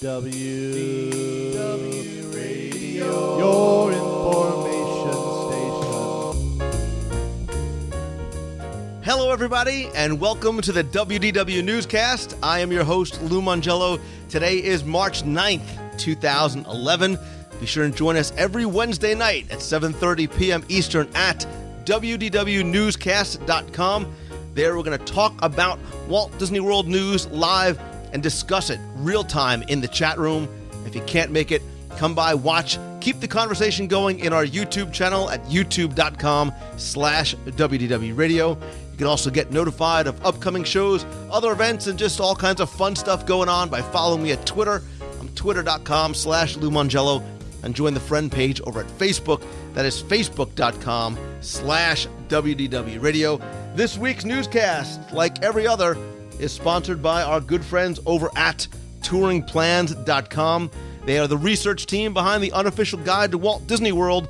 WDW Radio, your information station. Hello, everybody, and welcome to the WDW NewsCast. I am your host, Lou Mangello. Today is March 9th, 2011. Be sure and join us every Wednesday night at 7:30 p.m. Eastern at WDWNewsCast.com. There we're going to talk about Walt Disney World news live and discuss it real time in the chat room. If you can't make it, come by, watch, keep the conversation going in our YouTube channel at youtube.com/WDW Radio. You can also get notified of upcoming shows, other events, and just all kinds of fun stuff going on by following me at Twitter. I'm twitter.com/Lou Mangello, and join the friend page over at Facebook. That is facebook.com/WDW Radio. This week's newscast, like every other, is sponsored by our good friends over at touringplans.com. They are the research team behind the unofficial guide to Walt Disney World.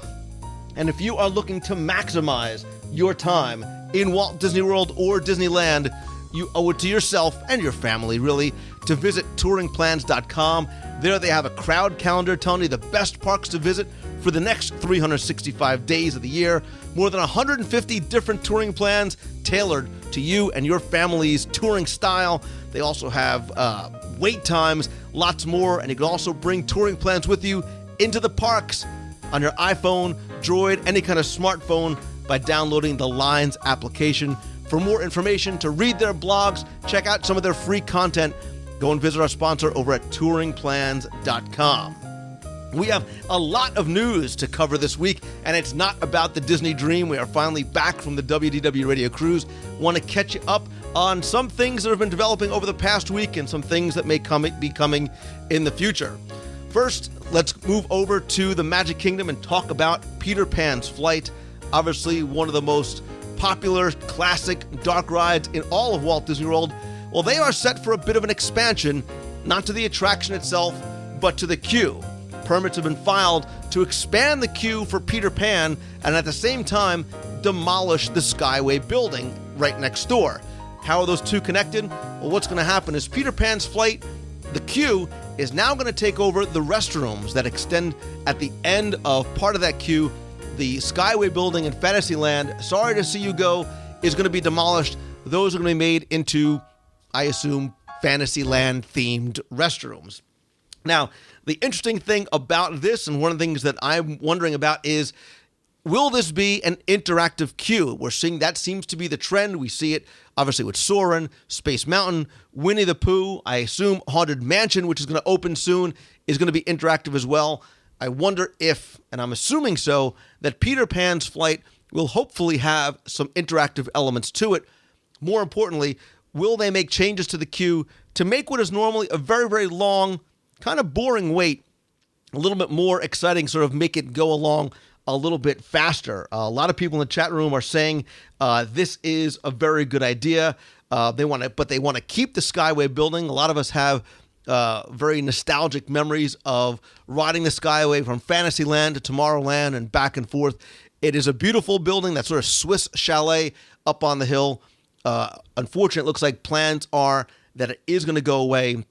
And if you are looking to maximize your time in Walt Disney World or Disneyland, you owe it to yourself and your family, really, to visit touringplans.com. There they have a crowd calendar telling you the best parks to visit for the next 365 days of the year. More than 150 different touring plans tailored to you and your family's touring style. They also have wait times, lots more, and you can also bring touring plans with you into the parks on your iPhone, Droid, any kind of smartphone by downloading the Lines application. For more information, to read their blogs, check out some of their free content, go and visit our sponsor over at touringplans.com. We have a lot of news to cover this week, and it's not about the Disney Dream. We are finally back from the WDW Radio Cruise. Want to catch you up on some things that have been developing over the past week and some things that may be coming in the future. First, let's move over to the Magic Kingdom and talk about Peter Pan's Flight. Obviously, one of the most popular, classic dark rides in all of Walt Disney World. Well, they are set for a bit of an expansion, not to the attraction itself, but to the queue. Permits have been filed to expand the queue for Peter Pan and at the same time demolish the Skyway building right next door. How are those two connected? Well, what's going to happen is Peter Pan's Flight, the queue, is now going to take over the restrooms that extend at the end of part of that queue. The Skyway building in Fantasyland, sorry to see you go, is going to be demolished. Those are going to be made into, I assume, Fantasyland-themed restrooms. Now, the interesting thing about this, and one of the things that I'm wondering about is, will this be an interactive queue? We're seeing that seems to be the trend. We see it, obviously, with Soarin', Space Mountain, Winnie the Pooh. I assume Haunted Mansion, which is going to open soon, is going to be interactive as well. I wonder if, and I'm assuming so, that Peter Pan's Flight will hopefully have some interactive elements to it. More importantly, will they make changes to the queue to make what is normally a very, very long, kind of boring wait a little bit more exciting, sort of make it go along a little bit faster? A lot of people in the chat room are saying this is a very good idea. They want to keep the Skyway building. A lot of us have very nostalgic memories of riding the Skyway from Fantasyland to Tomorrowland and back and forth. It is a beautiful building, that sort of Swiss chalet up on the hill. Unfortunately, it looks like plans are that it is going to go away,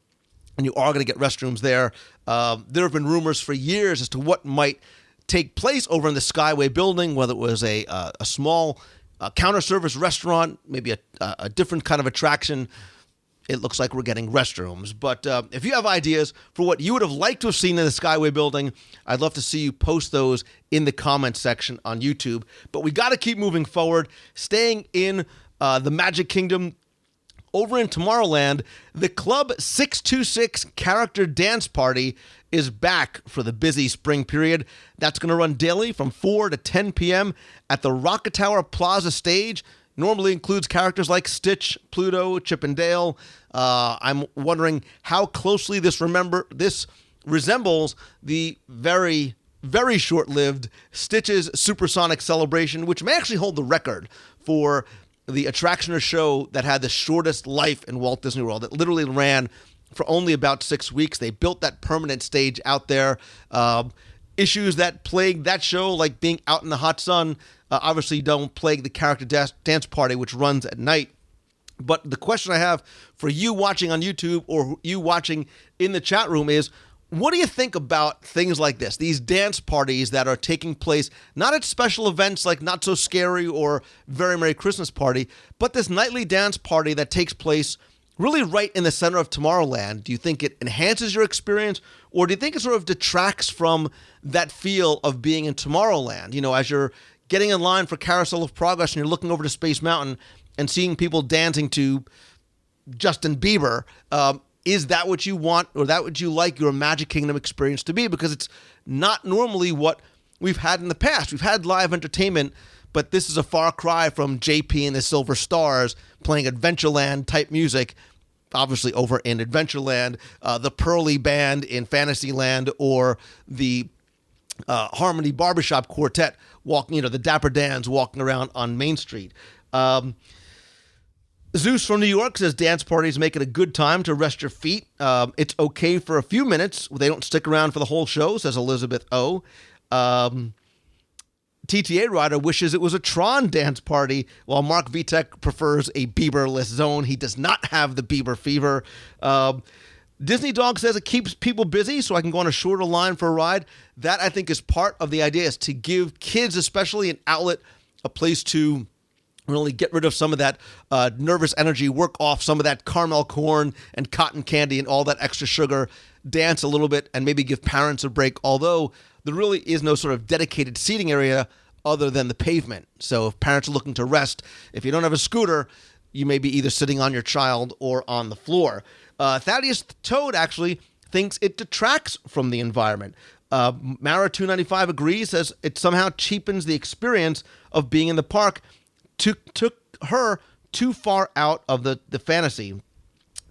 and you are going to get restrooms there. There have been rumors for years as to what might take place over in the Skyway building, whether it was a small counter service restaurant, maybe a different kind of attraction. It looks like we're getting restrooms. But if you have ideas for what you would have liked to have seen in the Skyway building, I'd love to see you post those in the comments section on YouTube. But we got to keep moving forward, staying in the Magic Kingdom. Over in Tomorrowland, the Club 626 Character Dance Party is back for the busy spring period. That's going to run daily from 4 to 10 p.m. at the Rocket Tower Plaza stage. Normally includes characters like Stitch, Pluto, Chip and Dale. I'm wondering how closely this resembles the very, very short-lived Stitch's Supersonic Celebration, which may actually hold the record for the attraction or show that had the shortest life in Walt Disney World. It literally ran for only about 6 weeks. They built that permanent stage out there. Issues that plagued that show, like being out in the hot sun, obviously don't plague the character dance party, which runs at night. But the question I have for you watching on YouTube or you watching in the chat room is, what do you think about things like this, these dance parties that are taking place, not at special events like Not So Scary or Very Merry Christmas Party, but this nightly dance party that takes place really right in the center of Tomorrowland? Do you think it enhances your experience, or do you think it sort of detracts from that feel of being in Tomorrowland? You know, as you're getting in line for Carousel of Progress and you're looking over to Space Mountain and seeing people dancing to Justin Bieber, is that what you want, or that what you like your Magic Kingdom experience to be? Because it's not normally what we've had in the past. We've had live entertainment, but this is a far cry from JP and the Silver Stars playing Adventureland type music, obviously over in Adventureland, the Pearly Band in Fantasyland, or the Harmony Barbershop Quartet walking, the Dapper Dans walking around on Main Street. Zeus from New York says dance parties make it a good time to rest your feet. It's okay for a few minutes. They don't stick around for the whole show, says Elizabeth O. TTA Rider wishes it was a Tron dance party, while Mark Vitek prefers a Bieber-less zone. He does not have the Bieber fever. Disney Dog says it keeps people busy, so I can go on a shorter line for a ride. That, I think, is part of the idea, is to give kids especially an outlet, a place to really get rid of some of that nervous energy, work off some of that caramel corn and cotton candy and all that extra sugar, dance a little bit, and maybe give parents a break, although there really is no sort of dedicated seating area other than the pavement. So if parents are looking to rest, if you don't have a scooter, you may be either sitting on your child or on the floor. Thaddeus Toad actually thinks it detracts from the environment. Mara295 agrees, says it somehow cheapens the experience of being in the park. Took her too far out of the fantasy.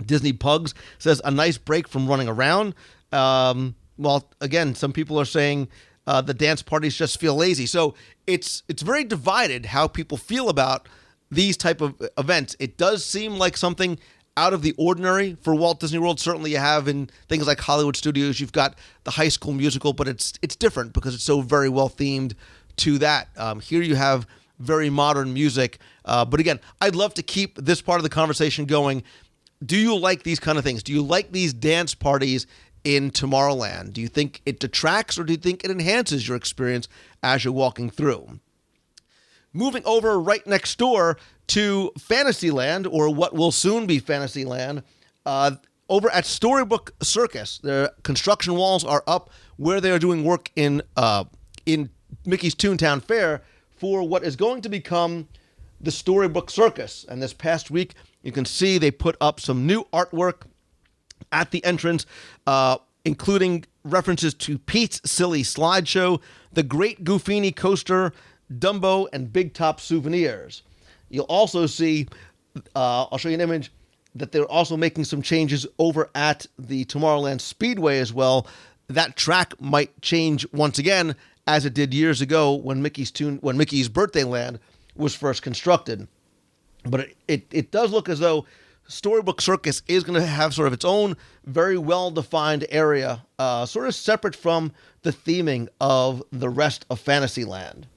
Disney Pugs says a nice break from running around. Well, again, some people are saying the dance parties just feel lazy. So it's very divided how people feel about these type of events. It does seem like something out of the ordinary for Walt Disney World. Certainly you have in things like Hollywood Studios, you've got the High School Musical, but it's different because it's so very well themed to that. Here you have very modern music. But again, I'd love to keep this part of the conversation going. Do you like these kind of things? Do you like these dance parties in Tomorrowland? Do you think it detracts, or do you think it enhances your experience as you're walking through? Moving over right next door to Fantasyland, or what will soon be Fantasyland, over at Storybook Circus, their construction walls are up where they are doing work in Mickey's Toontown Fair for what is going to become the Storybook Circus. And this past week, you can see they put up some new artwork at the entrance, including references to Pete's Silly Slideshow, the Great Goofini Coaster, Dumbo, and Big Top Souvenirs. You'll also see, I'll show you an image, that they're also making some changes over at the Tomorrowland Speedway as well. That track might change once again, as it did years ago when Mickey's Birthday Land was first constructed. But it does look as though Storybook Circus is going to have sort of its own very well-defined area, sort of separate from the theming of the rest of Fantasyland.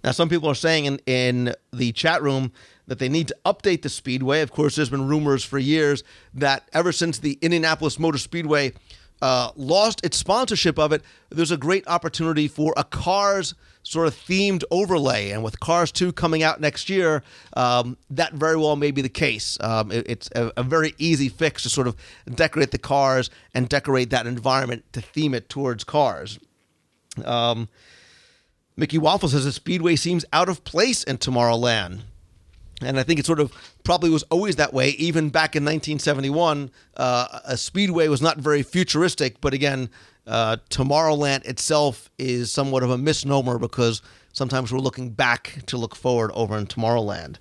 Now, some people are saying in the chat room that they need to update the Speedway. Of course, there's been rumors for years that ever since the Indianapolis Motor Speedway lost its sponsorship of it, there's a great opportunity for a Cars sort of themed overlay. And with Cars 2 coming out next year, that very well may be the case. It's a very easy fix to sort of decorate the cars and decorate that environment to theme it towards cars. Mickey Waffle says the Speedway seems out of place in Tomorrowland. And I think it sort of probably was always that way. Even back in 1971, a Speedway was not very futuristic. But again, Tomorrowland itself is somewhat of a misnomer because sometimes we're looking back to look forward over in Tomorrowland.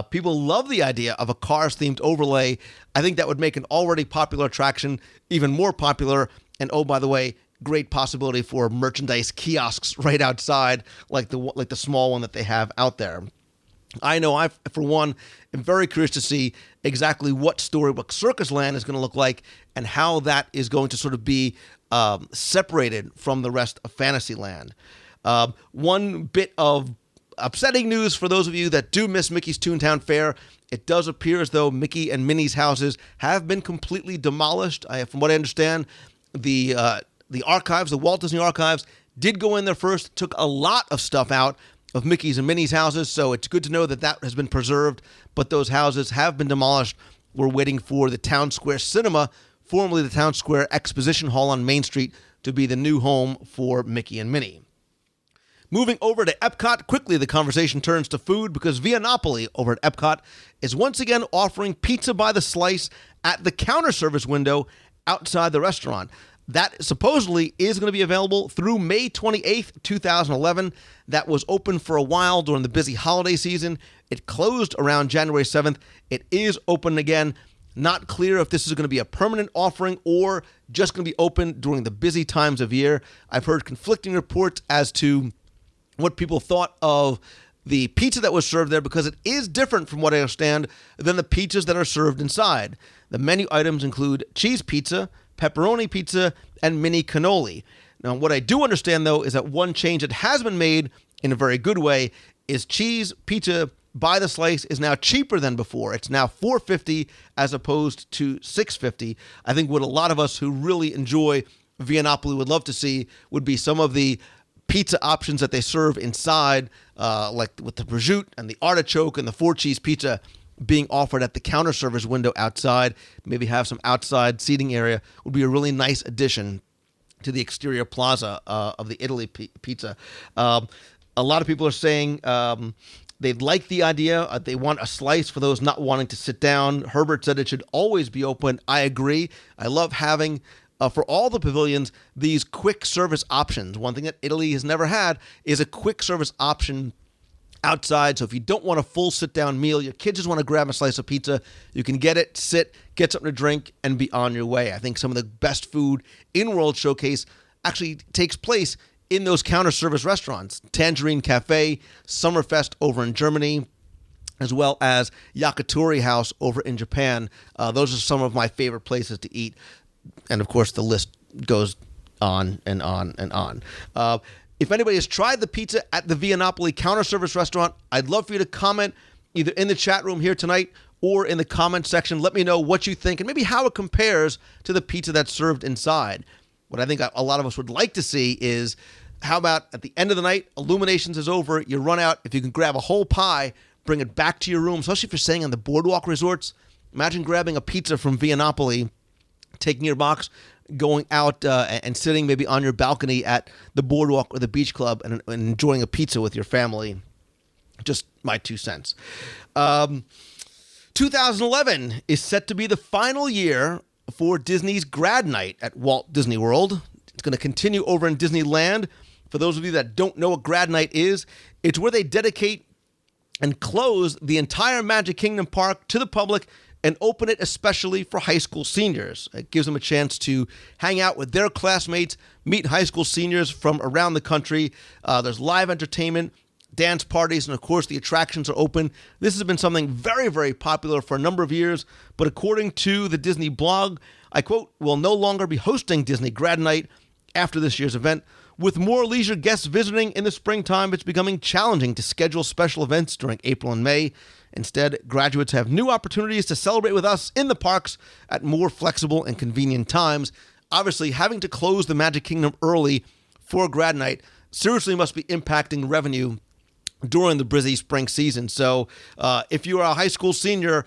People love the idea of a Cars-themed overlay. I think that would make an already popular attraction even more popular. And oh, by the way, great possibility for merchandise kiosks right outside, like the small one that they have out there. I know I, for one, am very curious to see exactly what Storybook Circus Land is going to look like and how that is going to sort of be separated from the rest of Fantasyland. One bit of upsetting news for those of you that do miss Mickey's Toontown Fair. It does appear as though Mickey and Minnie's houses have been completely demolished. From what I understand, the archives, the Walt Disney Archives, did go in there first, took a lot of stuff out of Mickey's and Minnie's houses, so it's good to know that that has been preserved, but those houses have been demolished. We're waiting for the Town Square Cinema, formerly the Town Square Exposition Hall on Main Street, to be the new home for Mickey and Minnie. Moving over to Epcot, quickly the conversation turns to food because Via Napoli over at Epcot is once again offering pizza by the slice at the counter service window outside the restaurant. That supposedly is going to be available through May 28th, 2011. That was open for a while during the busy holiday season. It closed around January 7th. It is open again. Not clear if this is going to be a permanent offering or just going to be open during the busy times of year. I've heard conflicting reports as to what people thought of the pizza that was served there because it is different from what I understand than the pizzas that are served inside. The menu items include cheese pizza, pepperoni pizza, and mini cannoli. Now, what I do understand, though, is that one change that has been made in a very good way is cheese pizza by the slice is now cheaper than before. It's now $4.50 as opposed to $6.50. I think what a lot of us who really enjoy Via Napoli would love to see would be some of the pizza options that they serve inside, like with the prosciutto and the artichoke and the 4-cheese pizza being offered at the counter service window outside. Maybe have some outside seating area would be a really nice addition to the exterior plaza of the Italy pizza. A lot of people are saying they like the idea. They want a slice for those not wanting to sit down. Herbert said it should always be open. I agree. I love having for all the pavilions, these quick service options. One thing that Italy has never had is a quick service option outside. So if you don't want a full sit-down meal, your kids just want to grab a slice of pizza, you can get it, sit, get something to drink, and be on your way. I think some of the best food in World Showcase actually takes place in those counter service restaurants. Tangerine Cafe, Summerfest over in Germany, as well as Yakitori House over in Japan. Those are some of my favorite places to eat. And, of course, the list goes on and on and on. If anybody has tried the pizza at the Via Napoli counter service restaurant, I'd love for you to comment either in the chat room here tonight or in the comment section. Let me know what you think and maybe how it compares to the pizza that's served inside. What I think a lot of us would like to see is, how about at the end of the night, Illuminations is over, you run out, if you can grab a whole pie, bring it back to your room, especially if you're staying on the boardwalk resorts. Imagine grabbing a pizza from Via Napoli, taking your box, going out and sitting maybe on your balcony at the boardwalk or the beach club and enjoying a pizza with your family. Just my 2 cents. 2011 is set to be the final year for Disney's Grad Night at Walt Disney World. It's going to continue over in Disneyland. For those of you that don't know what Grad Night is, it's where they dedicate and close the entire Magic Kingdom park to the public and open it especially for high school seniors. It gives them a chance to hang out with their classmates, meet high school seniors from around the country. There's live entertainment, dance parties, and of course the attractions are open. This has been something very, very popular for a number of years, but according to the Disney blog, I quote, "We'll no longer be hosting Disney Grad Night after this year's event. With more leisure guests visiting in the springtime, it's becoming challenging to schedule special events during April and May. Instead, graduates have new opportunities to celebrate with us in the parks at more flexible and convenient times." Obviously, having to close the Magic Kingdom early for Grad Night seriously must be impacting revenue during the busy spring season. So if you are a high school senior,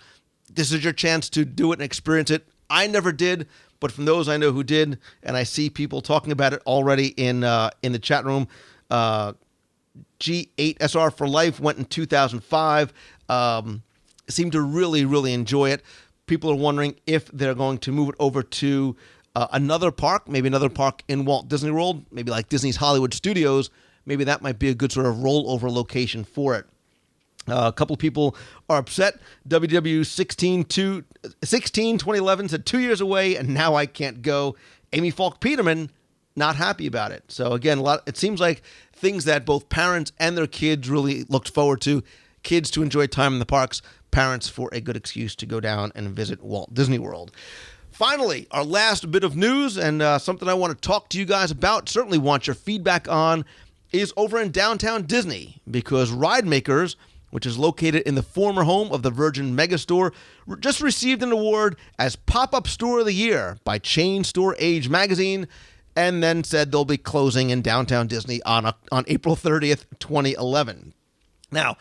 this is your chance to do it and experience it. I never did, but from those I know who did, and I see people talking about it already in the chat room, G8SR for Life went in 2005. Seemed to really, really enjoy it. People are wondering if they're going to move it over to another park, maybe another park in Walt Disney World, maybe like Disney's Hollywood Studios. Maybe that might be a good sort of rollover location for it. A couple of people are upset. WDW 2011 said 2 years away and now I can't go. Amy Falk Peterman, not happy about it. So again, it seems like things that both parents and their kids really looked forward to. Kids to enjoy time in the parks, parents for a good excuse to go down and visit Walt Disney World. Finally, our last bit of news and something I want to talk to you guys about, certainly want your feedback on, is over in downtown Disney because Ride Makers, which is located in the former home of the Virgin Megastore, just received an award as Pop-Up Store of the Year by Chain Store Age magazine, and then said they'll be closing in downtown Disney on April 30th, 2011. Now,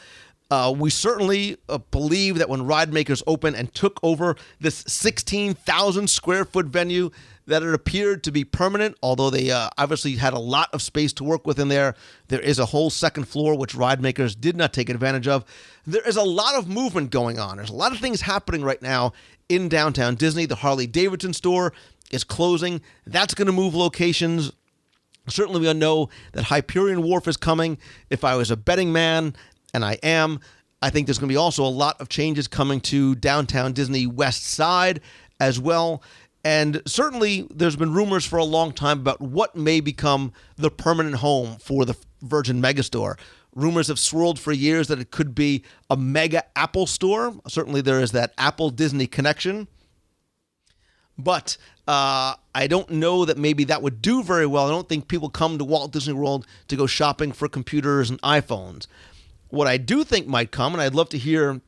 we certainly believe that when Ride Makers opened and took over this 16,000 square foot venue, that it appeared to be permanent, although they obviously had a lot of space to work with in there. There is a whole second floor, which Ride Makers did not take advantage of. There is a lot of movement going on. There's a lot of things happening right now in downtown Disney. The Harley-Davidson store is closing. That's going to move locations. Certainly we know that Hyperion Wharf is coming. If I was a betting man, and I am, I think there's going to be also a lot of changes coming to downtown Disney West Side as well. And certainly there's been rumors for a long time about what may become the permanent home for the Virgin Megastore. Rumors have swirled for years that it could be a mega Apple store. Certainly there is that Apple-Disney connection. But I don't know that maybe that would do very well. I don't think people come to Walt Disney World to go shopping for computers and iPhones. What I do think might come, and I'd love to hear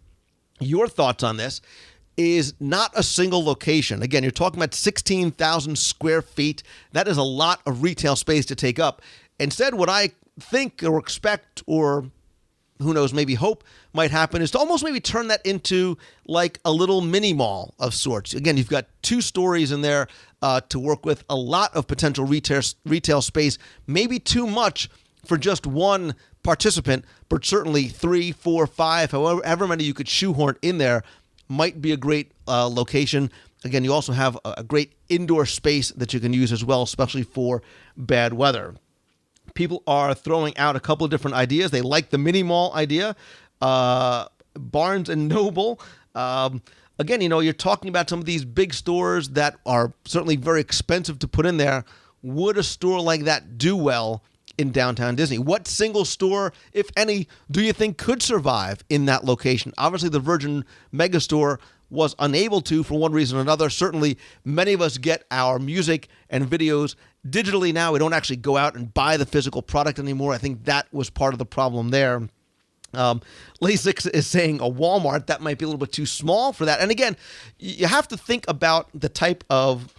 your thoughts on this, is not a single location. Again, you're talking about 16,000 square feet. That is a lot of retail space to take up. Instead, what I think or expect or who knows, maybe hope might happen is to almost maybe turn that into like a little mini mall of sorts. Again, you've got 2 stories in there to work with, a lot of potential retail space, maybe too much for just one participant, but certainly 3, 4, 5, however many you could shoehorn in there might be a great location. Again, you also have a great indoor space that you can use as well, especially for bad weather. People are throwing out a couple of different ideas. They like the mini mall idea. Barnes and Noble. Again, you're talking about some of these big stores that are certainly very expensive to put in there. Would a store like that do well in downtown Disney? What single store, if any, do you think could survive in that location? Obviously, the Virgin Megastore was unable to for one reason or another. Certainly, many of us get our music and videos digitally now. We don't actually go out and buy the physical product anymore. I think that was part of the problem there. Lasix is saying a Walmart. That might be a little bit too small for that. And again, you have to think about the type of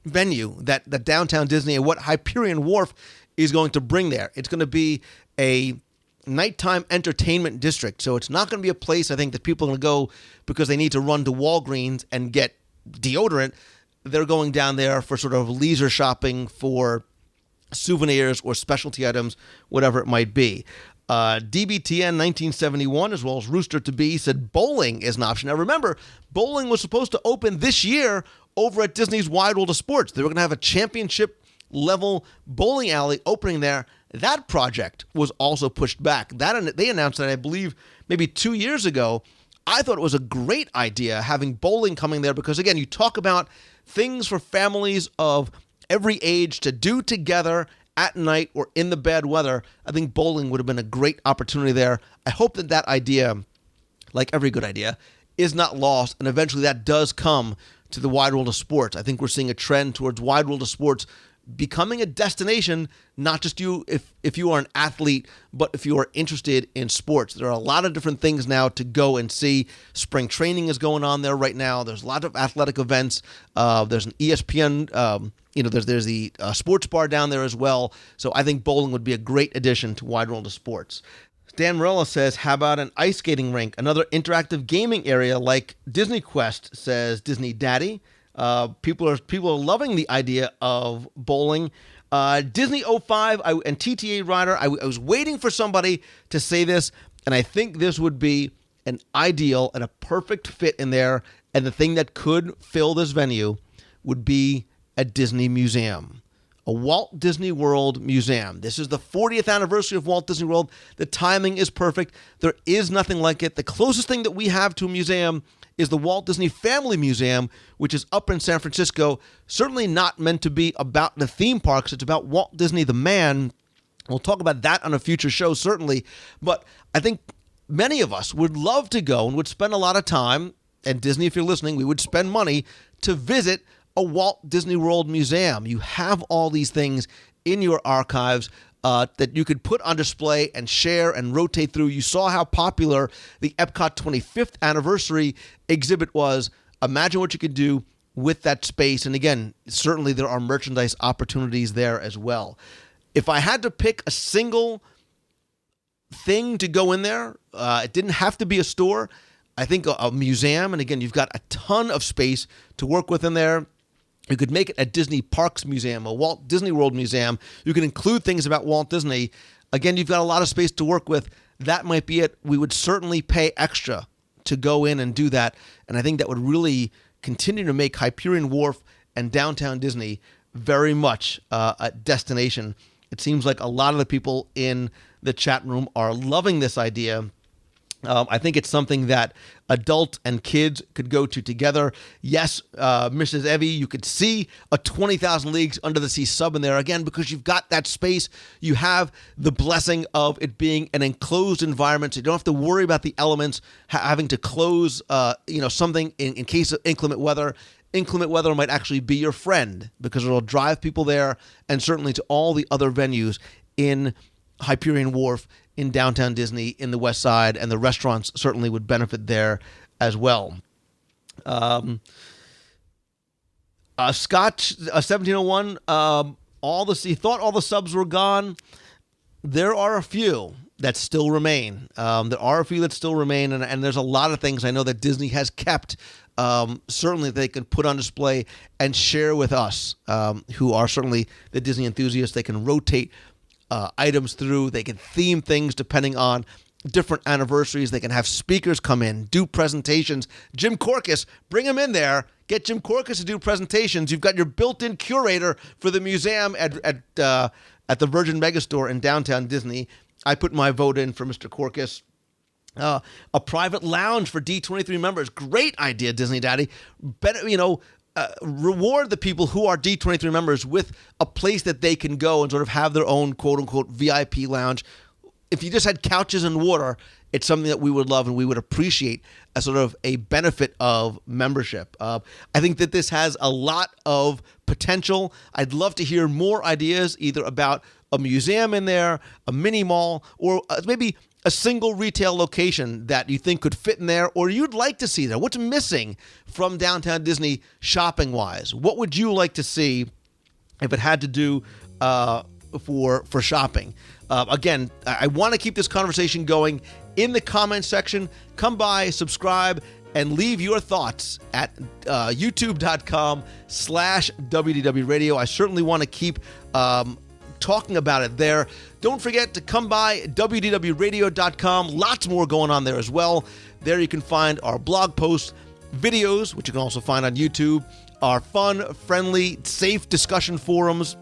venue that downtown Disney and what Hyperion Wharf is going to bring there. It's going to be a nighttime entertainment district. So it's not going to be a place, I think, that people are going to go because they need to run to Walgreens and get deodorant. They're going down there for sort of leisure shopping, for souvenirs or specialty items, whatever it might be. DBTN 1971, as well as Rooster to Be, said bowling is an option. Now remember, bowling was supposed to open this year over at Disney's Wide World of Sports. They were going to have a championship level bowling alley opening there. That project was also pushed back. They announced that, I believe, maybe 2 years ago. I thought it was a great idea having bowling coming there because, again, you talk about things for families of every age to do together at night or in the bad weather. I think bowling would have been a great opportunity there. I hope that idea, like every good idea, is not lost, and eventually that does come to the Wide World of Sports. I think we're seeing a trend towards Wide World of Sports becoming a destination, not just if you are an athlete, but if you are interested in sports. There are a lot of different things now to go and see. Spring training is going on there right now. There's a lot of athletic events. There's an ESPN, there's the sports bar down there as well. So I think bowling would be a great addition to Wide World of Sports. Dan Morella says, how about an ice skating rink? Another interactive gaming area like Disney Quest, says Disney Daddy. People are loving the idea of bowling. Disney 05 and TTA Rider, I was waiting for somebody to say this, and I think this would be an ideal and a perfect fit in there. And the thing that could fill this venue would be a Disney museum, a Walt Disney World museum. This is the 40th anniversary of Walt Disney World. The timing is perfect. There is nothing like it. The closest thing that we have to a museum is the Walt Disney Family Museum, which is up in San Francisco. Certainly not meant to be about the theme parks. It's about Walt Disney the man. We'll talk about that on a future show, certainly. But I think many of us would love to go and would spend a lot of time, and Disney, if you're listening, we would spend money to visit a Walt Disney World museum. You have all these things in your archives. that you could put on display and share and rotate through. You saw how popular the Epcot 25th anniversary exhibit was. Imagine what you could do with that space. And again, certainly there are merchandise opportunities there as well. If I had to pick a single thing to go in there, it didn't have to be a store. I think a museum, and again, you've got a ton of space to work with in there. You could make it a Disney Parks Museum, a Walt Disney World Museum. You can include things about Walt Disney. Again, you've got a lot of space to work with. That might be it. We would certainly pay extra to go in and do that, and I think that would really continue to make Hyperion Wharf and Downtown Disney very much a destination. It seems like a lot of the people in the chat room are loving this idea. I think it's something that adults and kids could go to together. Yes, Mrs. Evie, you could see a 20,000 Leagues Under the Sea sub in there, again, because you've got that space. You have the blessing of it being an enclosed environment, so you don't have to worry about the elements having to close something in case of inclement weather. Inclement weather might actually be your friend because it'll drive people there, and certainly to all the other venues in Hyperion Wharf, in Downtown Disney, in the West Side, and the restaurants certainly would benefit there as well. Scott 1701, he thought all the subs were gone. There are a few that still remain. And there's a lot of things I know that Disney has kept. Certainly they can put on display and share with us, who are certainly the Disney enthusiasts. They can rotate items through. They can theme things depending on different anniversaries. They can have speakers come in, do presentations. Jim Korkis, bring him in there. Get Jim Korkis to do presentations. You've got your built-in curator for the museum at the Virgin Megastore in Downtown Disney. I put my vote in for Mr. Korkis. A private lounge for D23 members. Great idea, Disney Daddy. Better, reward the people who are D23 members with a place that they can go and sort of have their own quote-unquote VIP lounge. If you just had couches and water, it's something that we would love and we would appreciate as sort of a benefit of membership. I think that this has a lot of potential. I'd love to hear more ideas, either about a museum in there, a mini mall, or maybe a single retail location that you think could fit in there or you'd like to see there. What's missing from Downtown Disney shopping-wise? What would you like to see if it had to do for shopping? Again, I want to keep this conversation going in the comments section. Come by, subscribe, and leave your thoughts at youtube.com/WDW Radio. I certainly want to keep talking about it there. Don't forget to come by WDWRadio.com. Lots more going on there as well. There you can find our blog posts, videos, which you can also find on YouTube, our fun, friendly, safe discussion forums.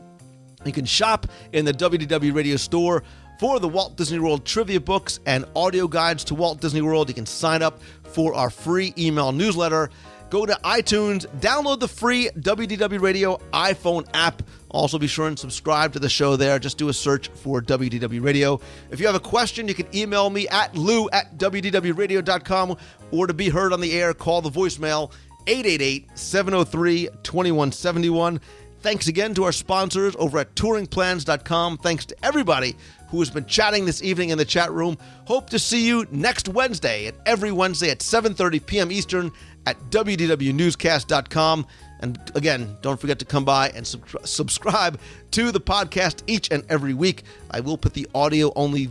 You can shop in the WDW Radio store for the Walt Disney World trivia books and audio guides to Walt Disney World. You can sign up for our free email newsletter. Go to iTunes, download the free WDW Radio iPhone app. Also be sure and subscribe to the show there. Just do a search for WDW Radio. If you have a question, you can email me at lou@WDWRadio.com, or to be heard on the air, call the voicemail 888-703-2171. Thanks again to our sponsors over at touringplans.com. Thanks to everybody who has been chatting this evening in the chat room. Hope to see you next Wednesday, and every Wednesday at 7:30 p.m. Eastern at WDWNewsCast.com. And again, don't forget to come by and subscribe to the podcast each and every week. I will put the audio-only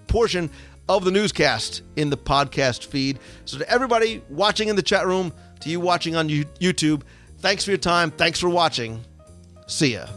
portion of the newscast in the podcast feed. So to everybody watching in the chat room, to you watching on YouTube, thanks for your time. Thanks for watching. See ya.